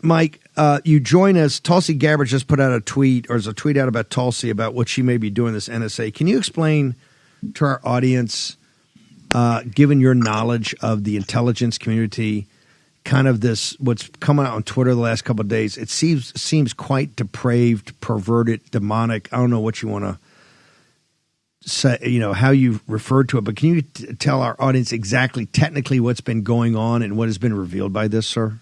Mike, you join us. Tulsi Gabbard just put out a tweet, or there's a tweet out about Tulsi about what she may be doing this NSA. Can you explain to our audience, given your knowledge of the intelligence community, kind of this, what's coming out on Twitter the last couple of days? It seems quite depraved, perverted, demonic. I don't know what you want to say, how you referred to it, but can you tell our audience exactly, technically, what's been going on and what has been revealed by this, sir?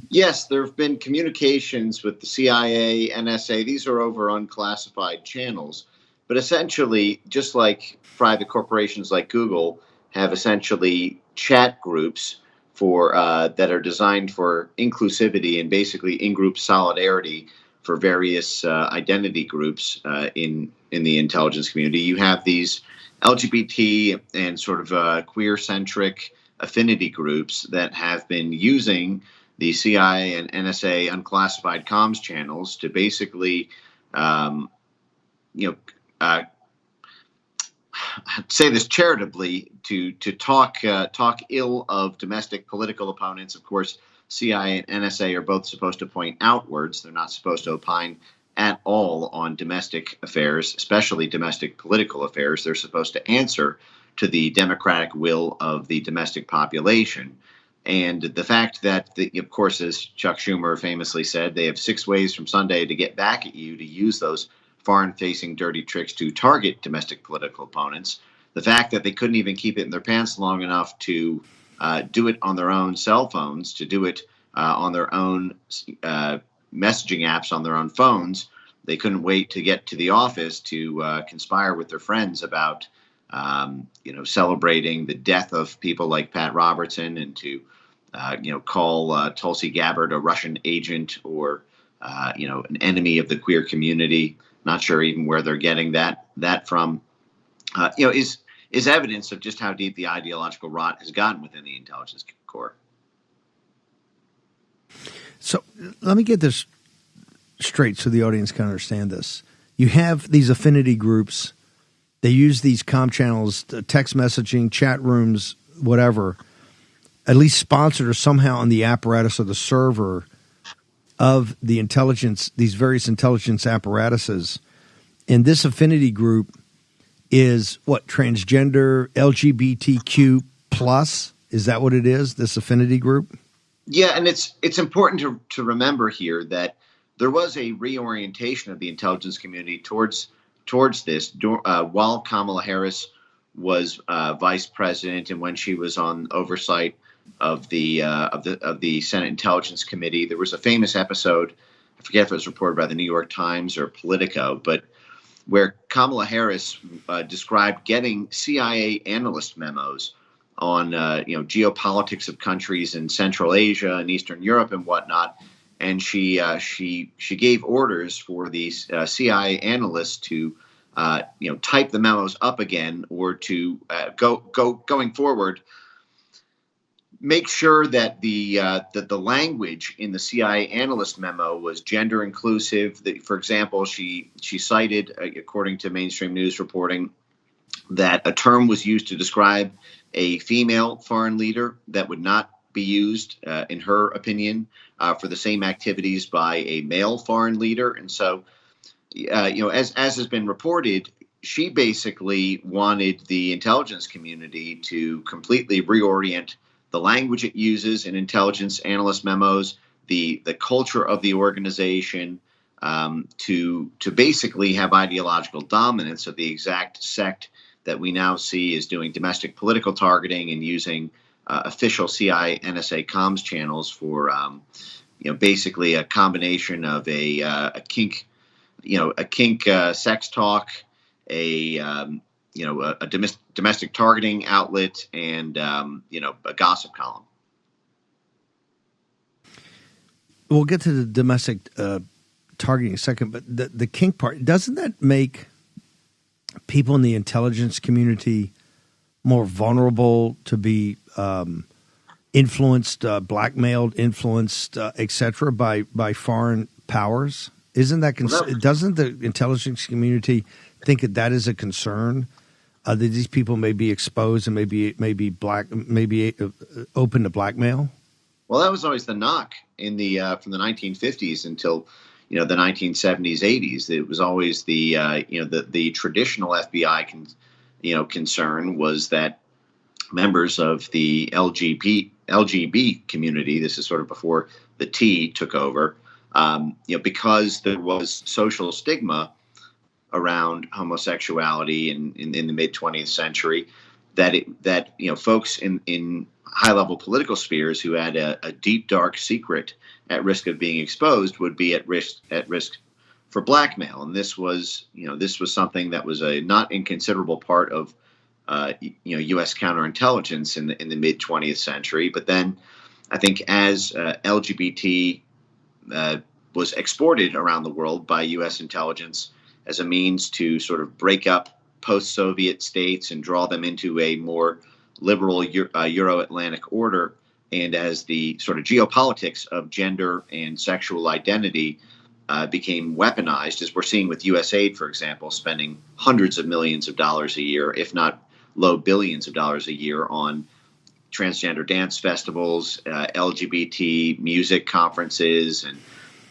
Yes, there have been communications with the CIA, NSA. These are over unclassified channels. But essentially, just like private corporations like Google have essentially chat groups for that are designed for inclusivity and basically in-group solidarity for various identity groups in the intelligence community, you have these LGBT and sort of queer-centric affinity groups that have been using the CIA and NSA unclassified comms channels to basically, say this charitably, to talk ill of domestic political opponents. Of course, CIA and NSA are both supposed to point outwards. They're not supposed to opine at all on domestic affairs, especially domestic political affairs. They're supposed to answer to the democratic will of the domestic population. And the fact that, of course, as Chuck Schumer famously said, they have 6 ways from Sunday to get back at you, to use those foreign-facing dirty tricks to target domestic political opponents. The fact that they couldn't even keep it in their pants long enough to do it on their own cell phones, to do it on their own messaging apps on their own phones. They couldn't wait to get to the office to conspire with their friends about, celebrating the death of people like Pat Robertson, and to, call Tulsi Gabbard a Russian agent or, an enemy of the queer community. Not sure even where they're getting that from. Is evidence of just how deep the ideological rot has gotten within the intelligence corps. So let me get this straight so the audience can understand this. You have these affinity groups. They use these comm channels, text messaging, chat rooms, whatever, at least sponsored or somehow on the apparatus or the server of the intelligence, these various intelligence apparatuses. And this affinity group is what, transgender, LGBTQ plus? Is that what it is, this affinity group? Yeah, and it's important to remember here that there was a reorientation of the intelligence community towards this while Kamala Harris was vice president, and when she was on oversight of the Senate Intelligence Committee. There was a famous episode, I forget if it was reported by the New York Times or Politico, but where Kamala Harris described getting CIA analyst memos on geopolitics of countries in Central Asia and Eastern Europe and whatnot, and she gave orders for these CIA analysts to type the memos up again, or to going forward, make sure that the language in the CIA analyst memo was gender inclusive. For example, she cited, according to mainstream news reporting, that a term was used to describe a female foreign leader that would not be used, in her opinion, for the same activities by a male foreign leader. And so, as has been reported, she basically wanted the intelligence community to completely reorient the language it uses in intelligence analyst memos, the culture of the organization, to basically have ideological dominance of the exact sect that we now see is doing domestic political targeting and using official CIA NSA comms channels for basically a combination of a kink sex talk, a domestic targeting outlet, and a gossip column. We'll get to the domestic targeting in a second, but the kink part, doesn't that make people in the intelligence community more vulnerable to be influenced, blackmailed, influenced, etc. by foreign powers? Isn't that doesn't the intelligence community think that is a concern, that these people may be exposed and maybe open to blackmail? Well, that was always the knock in the from the 1950s until the 1970s, 80s. It was always the traditional FBI concern was that members of the LGB community. This is sort of before the T took over. Because there was social stigma around homosexuality in the mid 20th century, that folks in high level political spheres who had a deep dark secret at risk of being exposed would be at risk for blackmail. And this was something that was a not inconsiderable part of U.S. counterintelligence in the mid 20th century. But then I think as LGBT was exported around the world by U.S. intelligence as a means to sort of break up post-Soviet states and draw them into a more liberal Euro-Atlantic order, and as the sort of geopolitics of gender and sexual identity became weaponized, as we're seeing with USAID, for example, spending hundreds of millions of dollars a year, if not low billions of dollars a year, on transgender dance festivals, LGBT music conferences,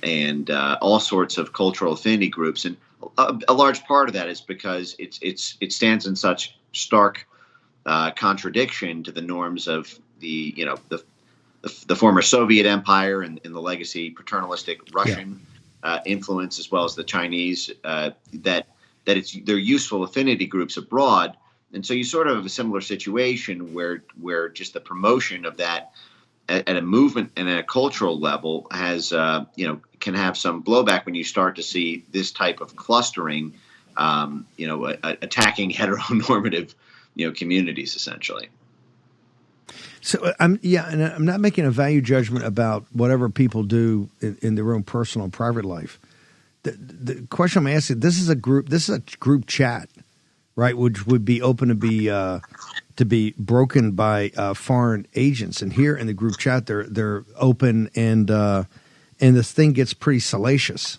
and all sorts of cultural affinity groups. And a large part of that is because it stands in such stark contradiction to the norms of the former Soviet Empire and the legacy paternalistic Russian influence, as well as the Chinese, that they're useful affinity groups abroad. And so you sort of have a similar situation where just the promotion of that at a movement and at a cultural level has can have some blowback when you start to see this type of clustering, attacking heteronormative communities essentially. So and I'm not making a value judgment about whatever people do in their own personal and private life. The question I'm asking, this is a group chat, right? Which would be open to be broken by foreign agents, and here in the group chat they're open, and this thing gets pretty salacious.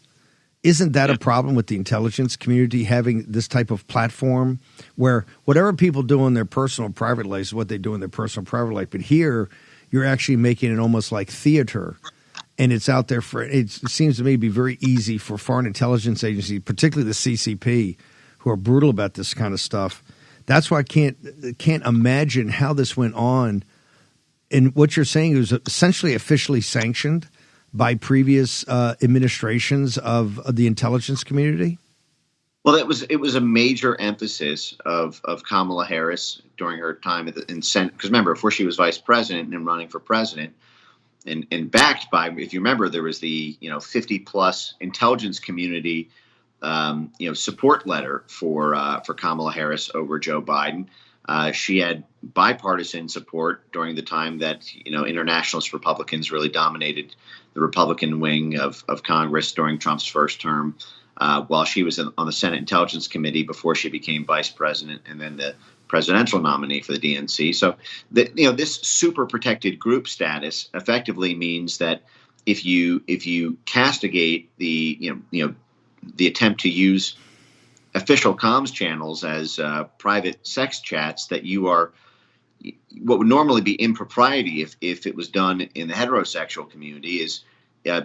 Isn't that a problem with the intelligence community having this type of platform where whatever people do in their personal private life is what they do in their personal private life? But here you're actually making it almost like theater, and it's out there it seems to me to be very easy for foreign intelligence agencies, particularly the CCP, who are brutal about this kind of stuff. That's why I can't imagine how this went on. And what you're saying is essentially officially sanctioned by previous administrations of the intelligence community? Well, it was a major emphasis of Kamala Harris during her time in Senate. Because remember, before she was vice president and running for president, and backed by, if you remember, there was the 50+ intelligence community support letter for Kamala Harris over Joe Biden. She had bipartisan support during the time that internationalist Republicans really dominated the Republican wing of Congress during Trump's first term, while she was on the Senate Intelligence Committee before she became vice president and then the presidential nominee for the DNC. So this super protected group status effectively means that if you castigate the attempt to use official comms channels as private sex chats, that you are what would normally be impropriety if it was done in the heterosexual community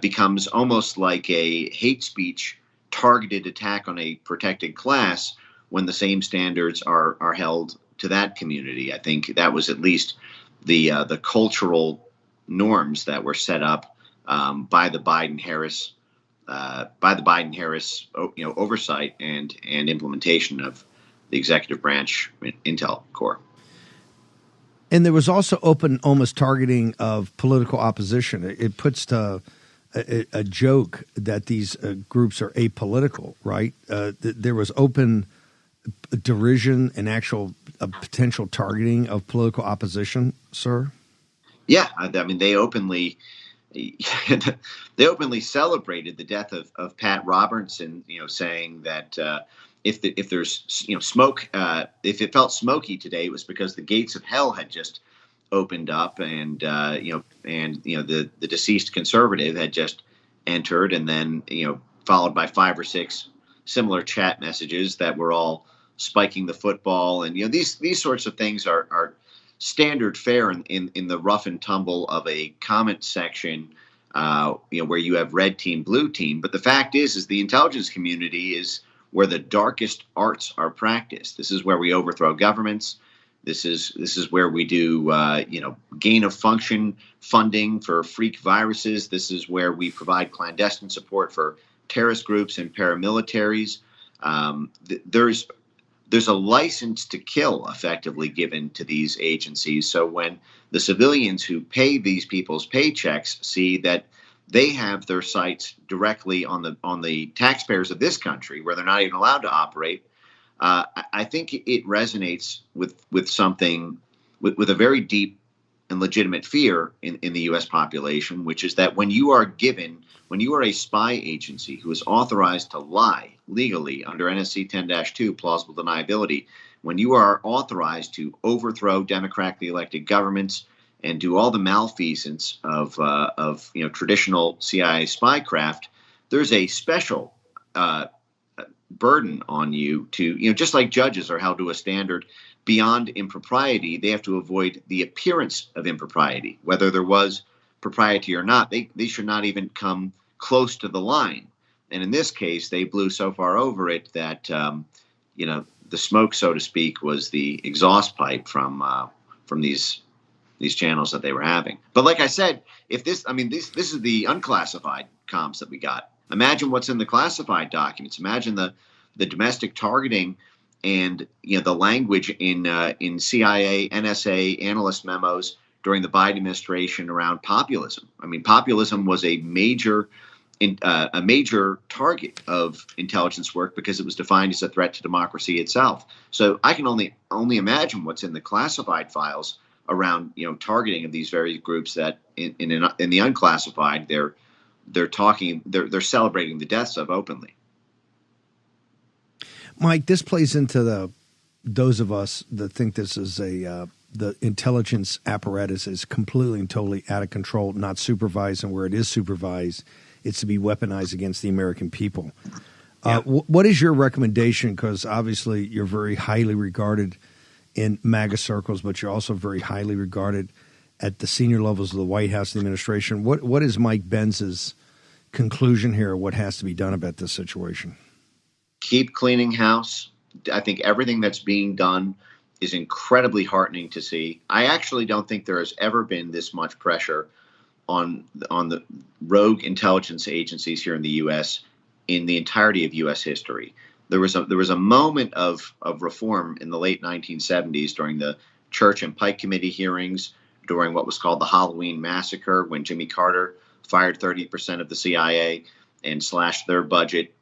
becomes almost like a hate speech targeted attack on a protected class when the same standards are held to that community. I think that was at least the cultural norms that were set up by the Biden-Harris oversight and implementation of the executive branch intel corps. And there was also open, almost targeting of political opposition. It puts to a joke that these groups are apolitical, right? There was open derision and actual potential targeting of political opposition, sir. Yeah, I mean, they openly celebrated the death of Pat Robertson, saying that if there's smoke, if it felt smoky today, it was because the gates of hell had just opened up, and the deceased conservative had just entered, and then followed by 5 or 6 similar chat messages that were all spiking the football, and these sorts of things are standard fare in the rough and tumble of a comment section, where you have red team, blue team. But the fact is the intelligence community is where the darkest arts are practiced. This is where we overthrow governments. This is where we do gain of function funding for freak viruses. This is where we provide clandestine support for terrorist groups and paramilitaries. There's a license to kill effectively given to these agencies. So when the civilians who pay these people's paychecks see that they have their sights directly on the taxpayers of this country, where they're not even allowed to operate, I think it resonates with something, with a very deep and legitimate fear in the U.S. population, which is that when you are a spy agency who is authorized to lie legally under NSC 10-2 plausible deniability, when you are authorized to overthrow democratically elected governments and do all the malfeasance of traditional CIA spycraft, there's a special burden on you to, just like judges are held to a standard beyond impropriety, they have to avoid the appearance of impropriety. Whether there was propriety or not, they should not even come close to the line. And in this case, they blew so far over it that, the smoke, so to speak, was the exhaust pipe from these channels that they were having. But like I said, this is the unclassified comms that we got. Imagine what's in the classified documents. Imagine the domestic targeting and the language in CIA, NSA analyst memos during the Biden administration around populism. I mean, populism was a major target of intelligence work because it was defined as a threat to democracy itself. So I can only imagine what's in the classified files around targeting of these various groups that in the unclassified they're celebrating the deaths of openly. Mike, this plays into those of us that think this is the intelligence apparatus is completely and totally out of control, not supervised, and where it is supervised, it's to be weaponized against the American people. Yeah. What is your recommendation? Because obviously you're very highly regarded in MAGA circles, but you're also very highly regarded at the senior levels of the White House and the administration. What is Mike Benz's conclusion here? What has to be done about this situation? Keep cleaning house. I think everything that's being done is incredibly heartening to see. I actually don't think there has ever been this much pressure on the rogue intelligence agencies here in the U.S. in the entirety of U.S. history. There was a moment of reform in the late 1970s during the Church and Pike Committee hearings, during what was called the Halloween Massacre, when Jimmy Carter fired 30% of the CIA and slashed their budget.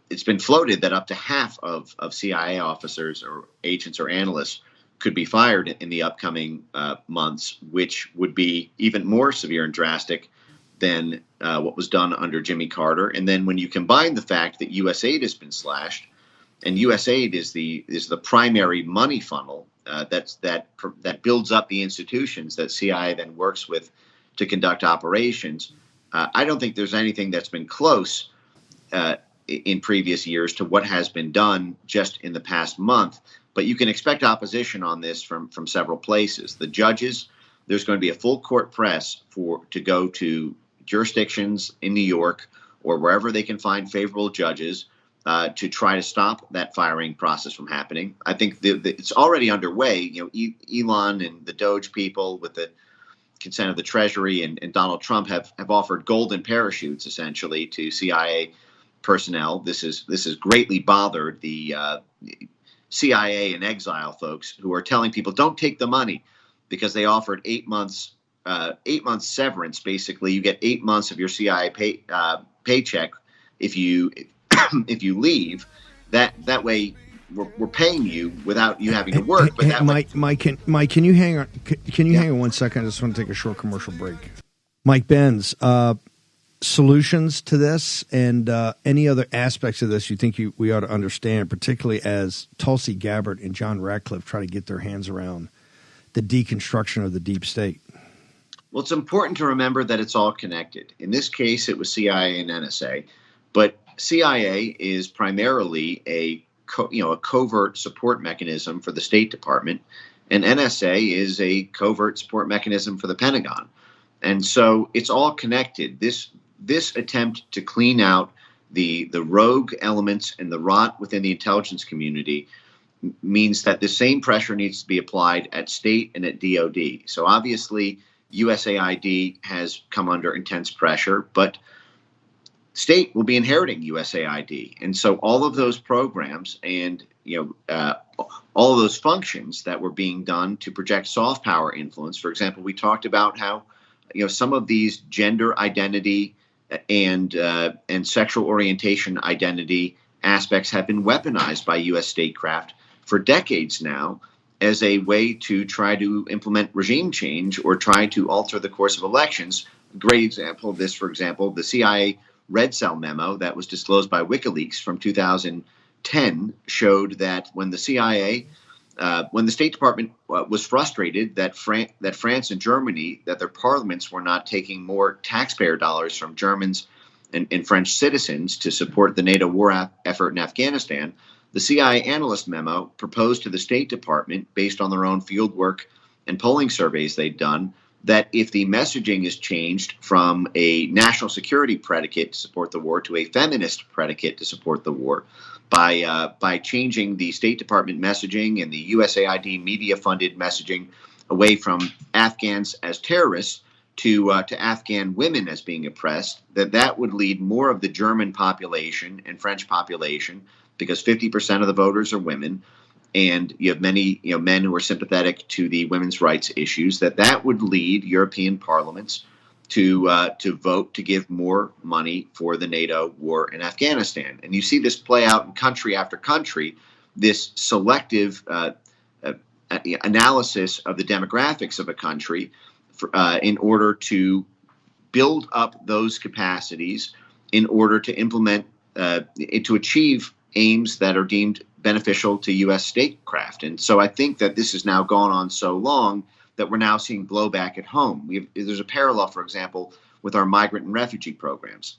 It's been floated that up to half of CIA officers or agents or analysts could be fired in the upcoming months, which would be even more severe and drastic than what was done under Jimmy Carter. And then when you combine the fact that USAID has been slashed, and USAID is the primary money funnel that builds up the institutions that CIA then works with to conduct operations, I don't think there's anything that's been close in previous years to what has been done just in the past month. But you can expect opposition on this from several places. The judges, there's going to be a full court press to go to jurisdictions in New York or wherever they can find favorable judges to try to stop that firing process from happening. I think it's already underway. Elon and the Doge people, with the consent of the Treasury and Donald Trump, have offered golden parachutes essentially to CIA personnel. This has greatly bothered the CIA in exile folks who are telling people don't take the money, because they offered 8 months severance. Basically, you get 8 months of your CIA paycheck if you leave. That way we're paying you without you having to work. But Mike, can you hang on? Can you hang on 1 second? I just want to take a short commercial break. Mike Benz, solutions to this and any other aspects of this you think we ought to understand, particularly as Tulsi Gabbard and John Ratcliffe try to get their hands around the deconstruction of the deep state? Well, it's important to remember that it's all connected. In this case, it was CIA and NSA, but CIA is primarily a a covert support mechanism for the State Department, and NSA is a covert support mechanism for the Pentagon. And so it's all connected. This attempt to clean out the rogue elements and the rot within the intelligence community means that the same pressure needs to be applied at state and at DOD. So obviously, USAID has come under intense pressure, but state will be inheriting USAID. And so all of those programs and all of those functions that were being done to project soft power influence. For example, we talked about how some of these gender identity and sexual orientation identity aspects have been weaponized by U.S. statecraft for decades now as a way to try to implement regime change or try to alter the course of elections. A great example of this, for example, the CIA Red Cell memo that was disclosed by WikiLeaks from 2010 showed that when the CIA, when the State Department was frustrated that France and Germany, that their parliaments were not taking more taxpayer dollars from Germans and French citizens to support the NATO war effort in Afghanistan, the CIA analyst memo proposed to the State Department, based on their own field work and polling surveys they'd done, that if the messaging is changed from a national security predicate to support the war to a feminist predicate to support the war, by changing the State Department messaging and the USAID media-funded messaging away from Afghans as terrorists to Afghan women as being oppressed, that would lead more of the German population and French population, because 50% of the voters are women, and you have many men who are sympathetic to the women's rights issues, that would lead European parliaments to vote to give more money for the NATO war in Afghanistan. And you see this play out in country after country, this selective analysis of the demographics of a country in order to build up those capacities in order to implement, to achieve aims that are deemed beneficial to U.S. statecraft. And so I think that this has now gone on so long that we're now seeing blowback at home. There's a parallel, for example, with our migrant and refugee programs.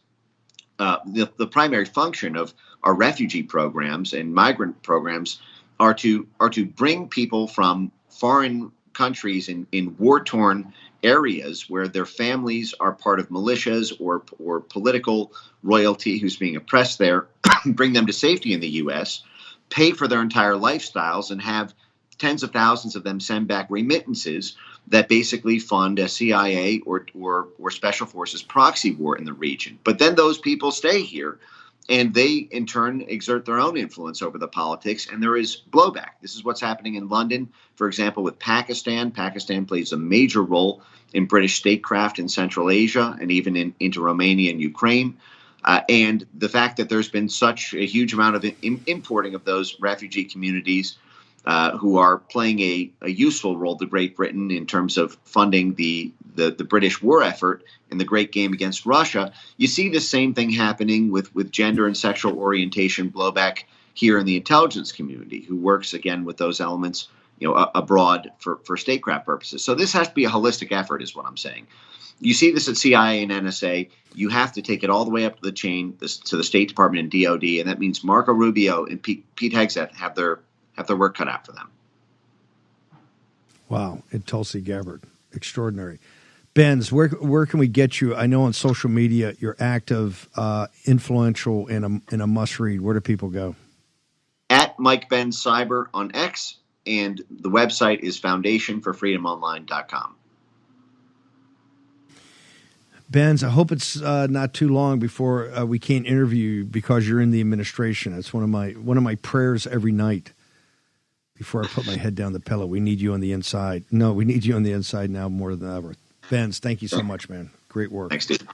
The primary function of our refugee programs and migrant programs are to bring people from foreign countries in war-torn areas where their families are part of militias or political royalty who's being oppressed there, bring them to safety in the U.S., pay for their entire lifestyles, and have tens of thousands of them send back remittances that basically fund a CIA or special forces proxy war in the region. But then those people stay here, and they in turn exert their own influence over the politics, and there is blowback. This is what's happening in London, for example, with Pakistan. Pakistan plays a major role in British statecraft in Central Asia and even into Romania and Ukraine. And the fact that there's been such a huge amount of importing of those refugee communities who are playing a useful role to Great Britain in terms of funding the British war effort in the Great Game against Russia, you see the same thing happening with gender and sexual orientation blowback here in the intelligence community, who works, again, with those elements abroad for statecraft purposes. So this has to be a holistic effort, is what I'm saying. You see this at CIA and NSA. You have to take it all the way up to the chain, to the State Department and DOD, and that means Marco Rubio and Pete Hegseth have their work cut out for them. Wow, and Tulsi Gabbard, extraordinary. Benz, where can we get you? I know on social media you're active, influential, and a must-read. Where do people go? At Mike Benz Cyber on X, and the website is foundationforfreedomonline.com. Benz, I hope it's not too long before we can't interview you because you're in the administration. It's one of my prayers every night before I put my head down the pillow. We need you on the inside. No, we need you on the inside now more than ever. Benz, thank you so much, man. Great work. Thanks, dude.